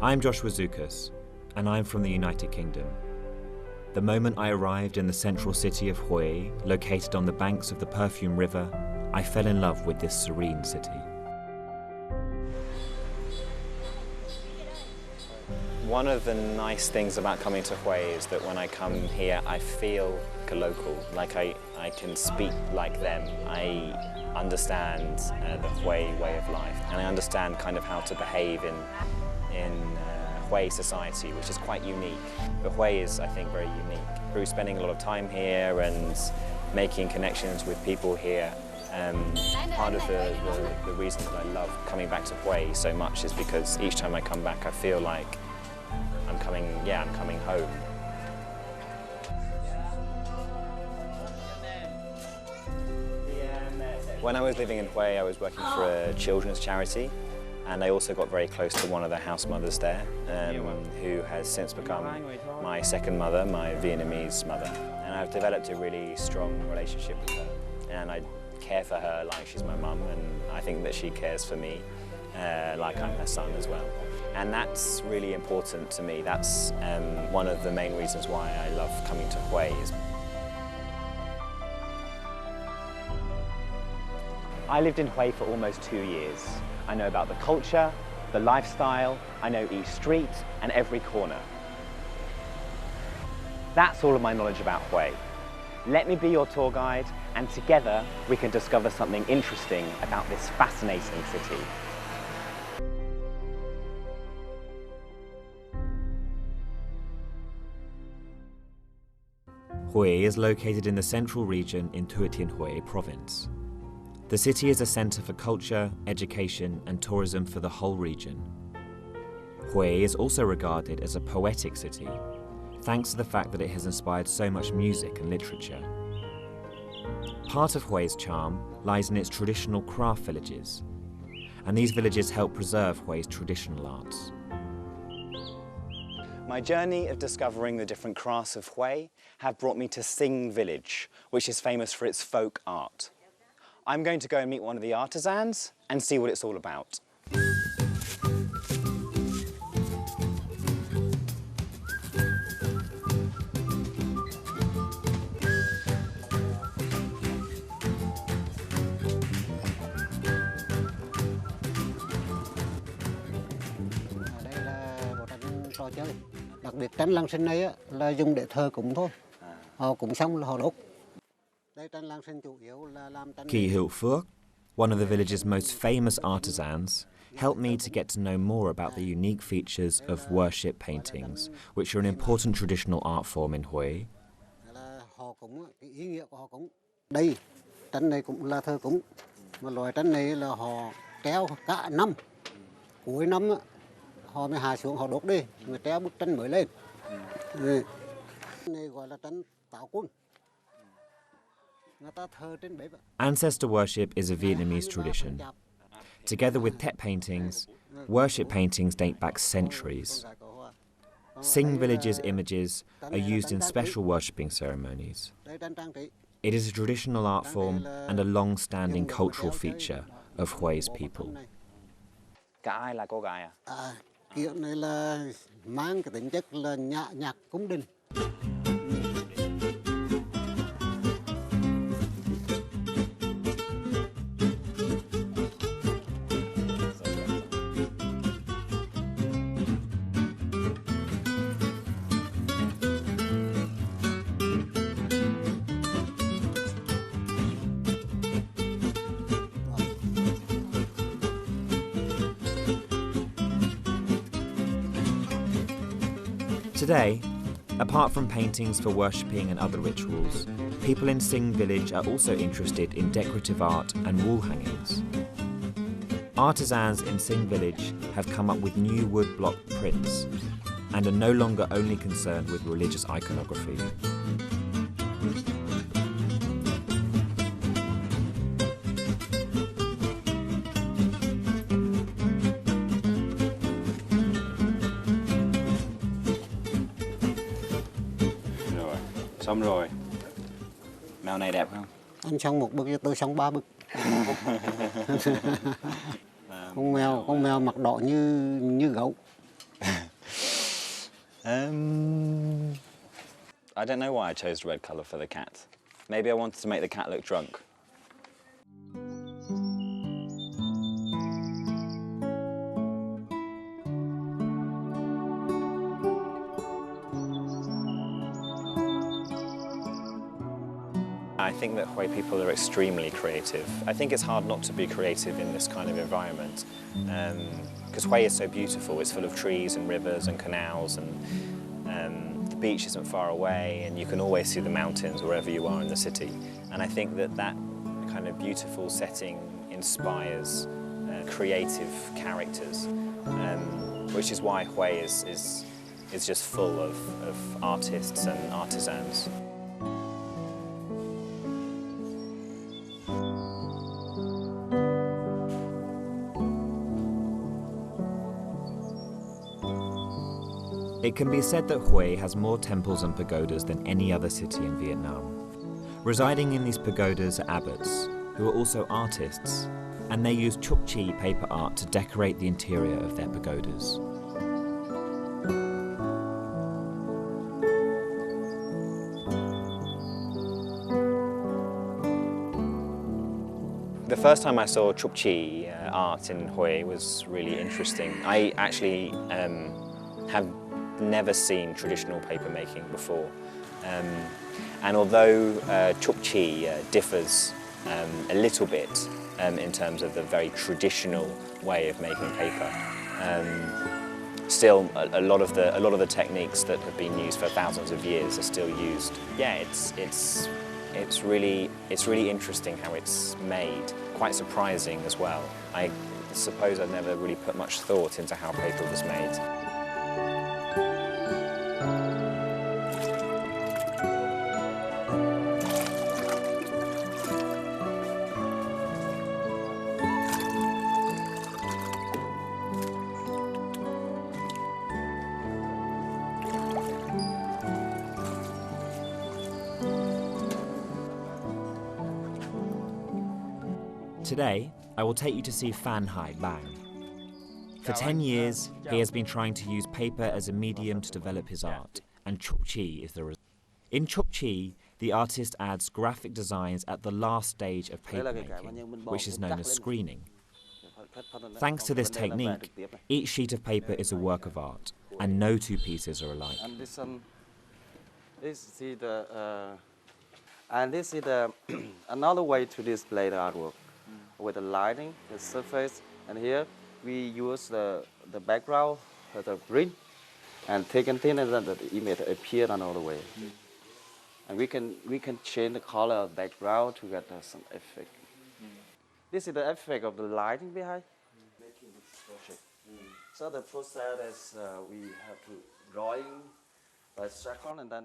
I'm Joshua Zukas, and I'm from the United Kingdom. The moment I arrived in the central city of Hue, located on the banks of the Perfume River, I fell in love with this serene city. One of the nice things about coming to Hue is that when I come here, I feel like a local, like I can speak like them. I understand the Hue way of life, and I understand kind of how to behave in Hue society, which is quite unique. But Hue is, I think, very unique. Through spending a lot of time here and making connections with people here, part of the reason that I love coming back to Hue so much is because each time I come back, I feel like I'm coming home. When I was living in Hue, I was working for a children's charity, and I also got very close to one of the house mothers there, who has since become my second mother, my Vietnamese mother. And I've developed a really strong relationship with her, and I care for her like she's my mum, and I think that she cares for me like I'm her son as well. And that's really important to me. That's one of the main reasons why I love coming to Hue. I lived in Hue for almost 2 years. I know about the culture, the lifestyle, I know each street and every corner. That's all of my knowledge about Hue. Let me be your tour guide, and together we can discover something interesting about this fascinating city. Hue is located in the central region in Thừa Thiên Huế province. The city is a centre for culture, education and tourism for the whole region. Hue is also regarded as a poetic city, thanks to the fact that it has inspired so much music and literature. Part of Hue's charm lies in its traditional craft villages, and these villages help preserve Hue's traditional arts. My journey of discovering the different crafts of Hue have brought me to Sing village, which is famous for its folk art. I'm going to go and meet one of the artisans and see what it's all about. Đây là một tranh trò chơi. Đặc biệt tranh lăng sinh này là dùng để thờ cúng thôi. Họ cúng xong là họ đốt. Kỳ Hữu Phước, one of the village's most famous artisans, helped me to get to know more about the unique features of worship paintings, which are an important traditional art form in Hue. Đây, tranh này cũng là thờ cúng, mà loại tranh này là họ treo cả năm. Cuối năm họ mới hạ xuống họ đốt đi, người treo bức tranh mới lên. Này gọi là tranh tạo quân. Ancestor worship is a Vietnamese tradition. Together with Tep paintings, worship paintings date back centuries. Sing village's images are used in special worshipping ceremonies. It is a traditional art form and a long-standing cultural feature of Hue's people. Cả hai là cô gái à? Kiểu này là mang cái tính chất là nhạc cung đình. Today, apart from paintings for worshipping and other rituals, people in Sing village are also interested in decorative art and wall hangings. Artisans in Sing village have come up with new wood block prints and are no longer only concerned with religious iconography. Xong rồi. Mèo này đẹp không? Anh xong một bức, tôi xong 3 bức. Con mèo mặc đỏ như gấu. I don't know why I chose the red colour for the cat. Maybe I wanted to make the cat look drunk. I think that Hui people are extremely creative. I think it's hard not to be creative in this kind of environment because Hui is so beautiful. It's full of trees and rivers and canals, and the beach isn't far away, and you can always see the mountains wherever you are in the city. And I think that that kind of beautiful setting inspires creative characters, which is why Hui is just full of artists and artisans. It can be said that Hue has more temples and pagodas than any other city in Vietnam. Residing in these pagodas are abbots, who are also artists, and they use Trúc Chỉ paper art to decorate the interior of their pagodas. The first time I saw Trúc Chỉ art in Hue was really interesting. I actually have never seen traditional paper making before. And although Trúc Chỉ differs a little bit in terms of the very traditional way of making paper, still a lot of the techniques that have been used for thousands of years are still used. Yeah, it's really interesting how it's made. Quite surprising as well. I suppose I've never really put much thought into how paper was made. Today, I will take you to see Phan Hai Bang. For 10 years, he has been trying to use paper as a medium to develop his art, and Trúc Chỉ is the result. In Trúc Chỉ, the artist adds graphic designs at the last stage of paper making, which is known as screening. Thanks to this technique, each sheet of paper is a work of art, and no two pieces are alike. And this is the another way to display the artwork with the lighting, the surface, and here we use the background, the green, and taken thin, and then the image appear another way. And we can change the color of background to get some effect. This is the effect of the lighting behind. Making this project. So the process is we have to drawing by second, and then.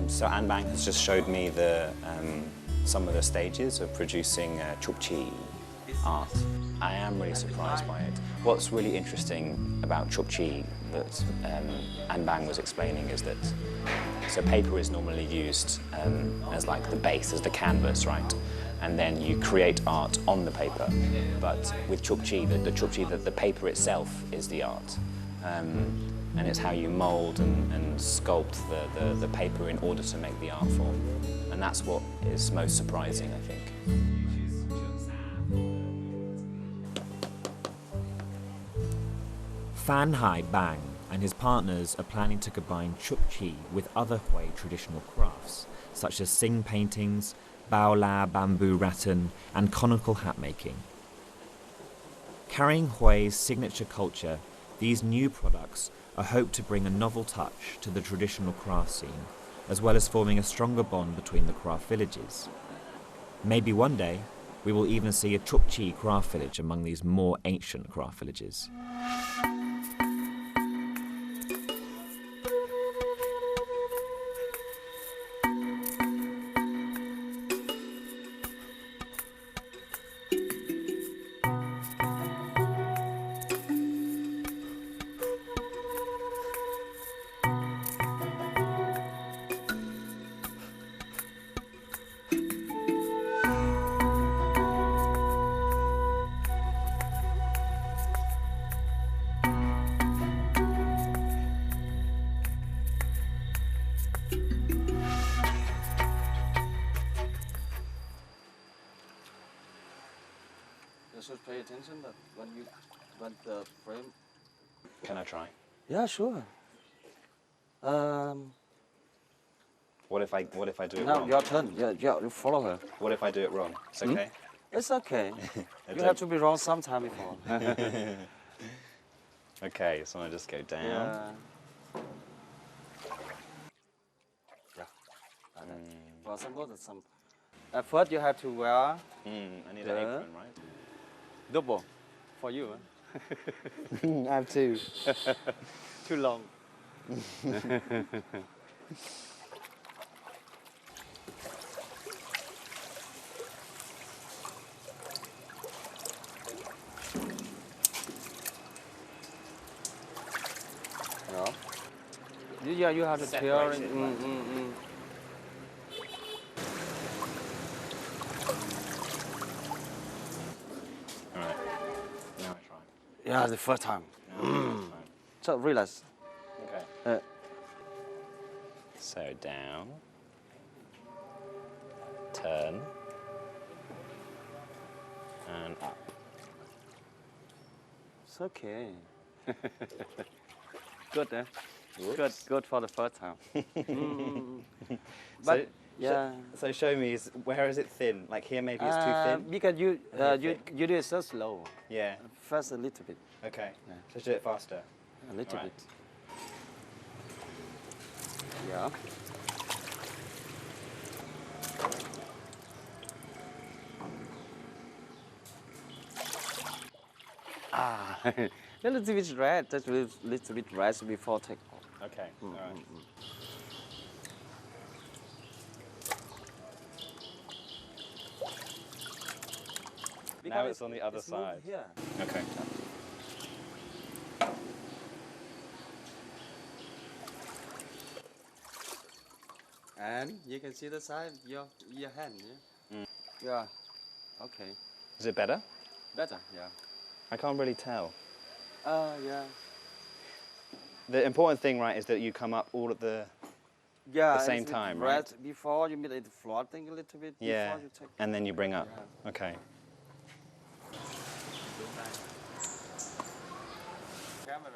So An Bang has just showed me some of the stages of producing Trúc Chỉ art. I am really surprised by it. What's really interesting about Trúc Chỉ that An Bang was explaining is that so paper is normally used as like the base, as the canvas, right? And then you create art on the paper. But with Trúc Chỉ, the paper itself is the art. And it's how you mould and sculpt the paper in order to make the art form. And that's what is most surprising, I think. Phan Hai Bang and his partners are planning to combine Trúc Chỉ with other Hue traditional crafts, such as Sing paintings, Bao La bamboo rattan, and conical hat making. Carrying Hue's signature culture, these new products are hoped to bring a novel touch to the traditional craft scene, as well as forming a stronger bond between the craft villages. Maybe one day we will even see a Trúc Chỉ craft village among these more ancient craft villages. You should pay attention that when the frame. Can I try? Yeah, sure. What if I do it Now wrong? your turn. Yeah, you follow her. What if I do it wrong? It's okay. It's okay. You don't- have to be wrong sometime before. Okay, so I just go down. Yeah. Yeah. For example, some. At first, you have to wear I need an Yeah. apron, right? double for you. I have two. Too long. No. Yeah, you have to tear it. Separate it, All right. Now I try. Yeah, the first time. Fine. So relax. Okay. So down. Turn. And up. It's okay. Good, eh? Good for the first time. But So, yeah. So show me, where is it thin? Like here maybe it's too thin? Because you thick. you do it so slow. Yeah. First a little bit, Okay. Yeah. Just do it faster. a little Alright. bit. Yeah. Ah, a little bit red, just a little bit red before take off. Okay. All right. Now it's on the other moved side. Here. Okay. And you can see the side, your hand, yeah? Yeah, okay. Is it better? Better, yeah. I can't really tell. Yeah. The important thing, right, is that you come up all at the Yeah, same it's time, red right? Before you made it floating a little bit, yeah, before you take and then you bring up. Yeah. Okay. camera.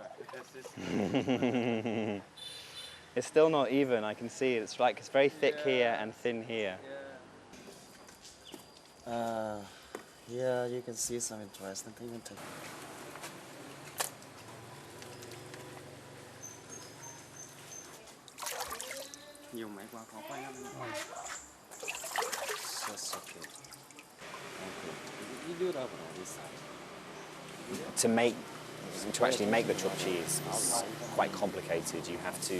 It's still not even. I can see it. It's like it's very thick here and thin here. Yeah, you can see some interesting thing. Nhiều máy quá khó quay lắm. That's okay. Okay. You do that on this side. To actually make the Trúc Chỉ is quite complicated. You have to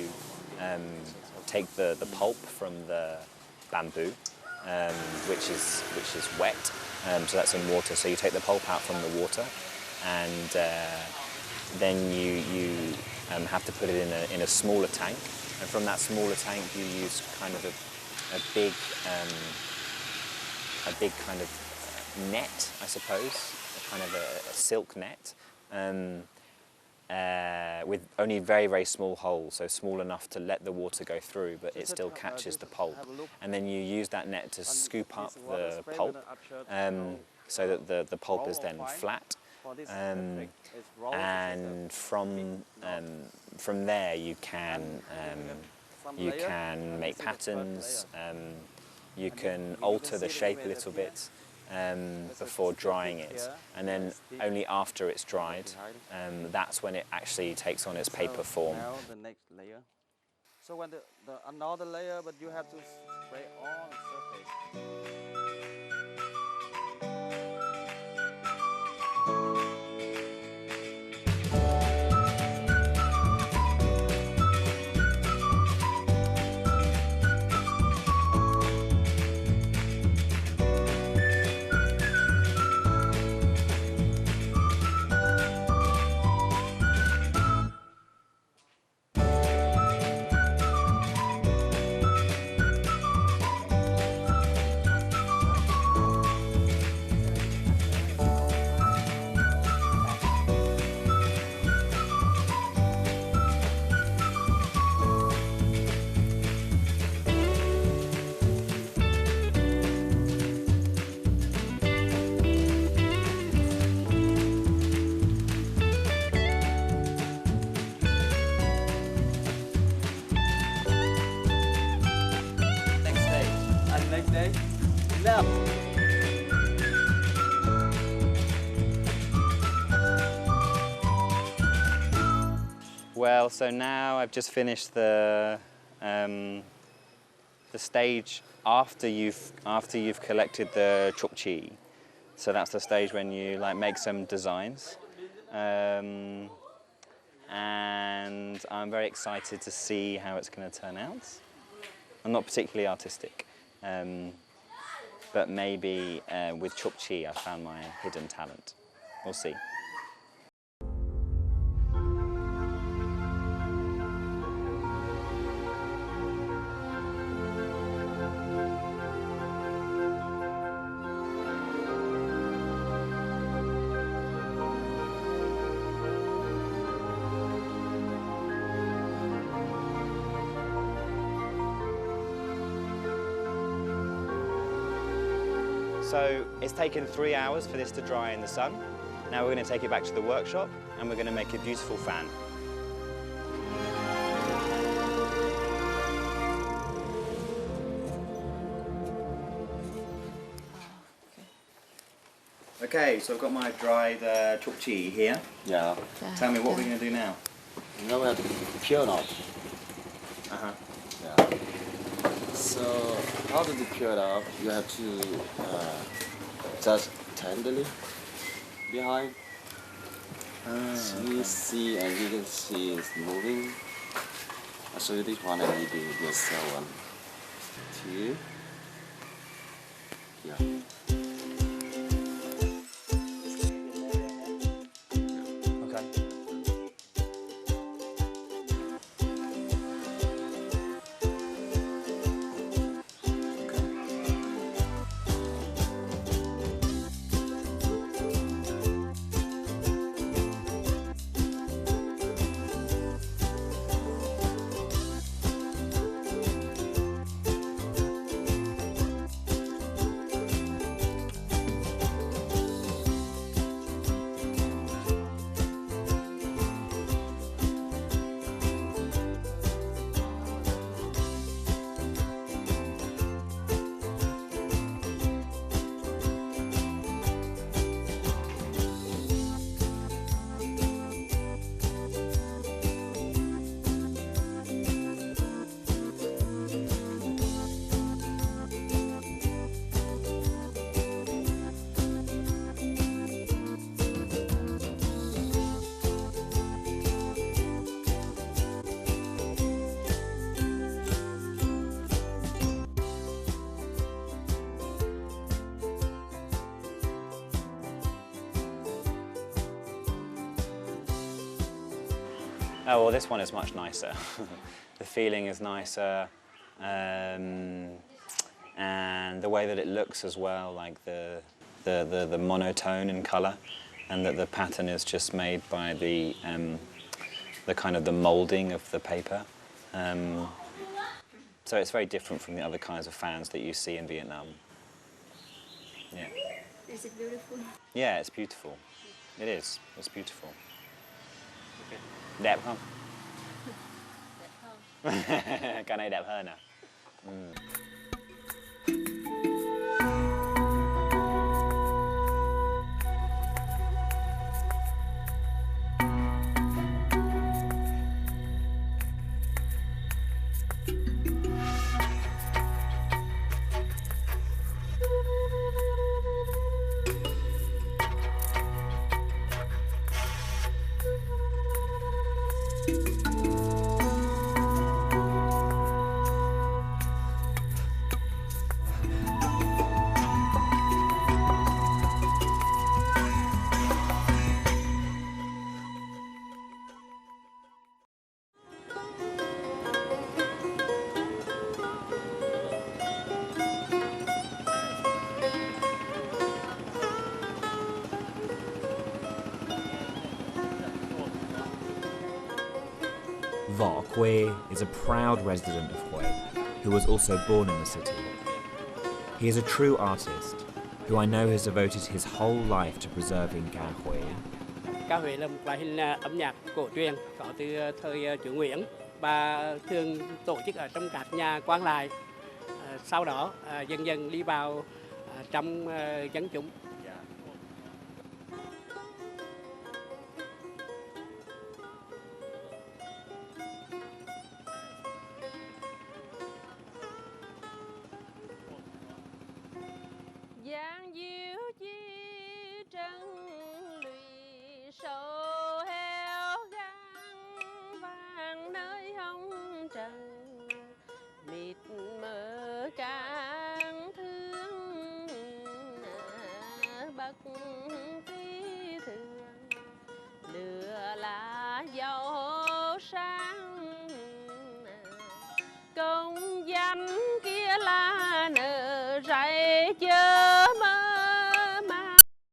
take the pulp from the bamboo, which is wet, so that's in water. So you take the pulp out from the water, and then you have to put it in a smaller tank. And from that smaller tank, you use kind of a big kind of net, I suppose, a kind of a silk net. With only very, very small holes, so small enough to let the water go through, but it still catches the pulp. And then you use that net to scoop up the pulp, so that the pulp is then flat. And from there you can make patterns. You can alter the shape a little bit before drying it, and then only after it's dried, that's when it actually takes on its paper form. Now the next layer. So when the another layer, but you have to spray on the surface. Well, so now I've just finished the stage after you've collected the Trúc Chỉ. So that's the stage when you like make some designs, and I'm very excited to see how it's going to turn out. I'm not particularly artistic, but maybe with Trúc Chỉ I found my hidden talent. We'll see. So it's taken 3 hours for this to dry in the sun. Now we're going to take it back to the workshop and we're going to make a beautiful fan. Okay, so I've got my dried Trúc Chỉ here. Yeah. Tell me what we're going to do now. Now we have to peel it off. Uh-huh. Yeah. So how to peel it off? You have to just tenderly behind. So you see, and you can see it's moving. I'll show you this one, and you do this one, 2. Yeah. Okay. Oh, well, this one is much nicer. The feeling is nicer, and the way that it looks as well, like the monotone in colour, and that the pattern is just made by the kind of the moulding of the paper. So it's very different from the other kinds of fans that you see in Vietnam. Yeah. Is it beautiful? Yeah, it's beautiful. It is. It's beautiful. Đẹp không? Đẹp hơn. Cái này đẹp hơn à? Võ Quế is a proud resident of Hue, who was also born in the city. He is a true artist, who I know has devoted his whole life to preserving ca Hue. Ca Huế là một loại hình âm nhạc cổ truyền có từ thời Chúa Nguyễn và thường tổ chức ở trong các nhà quan lại. Sau đó dần dần đi vào trong dân chúng. vật phi thường, lửa là dầu sáng, công danh kia là nợ rải chớ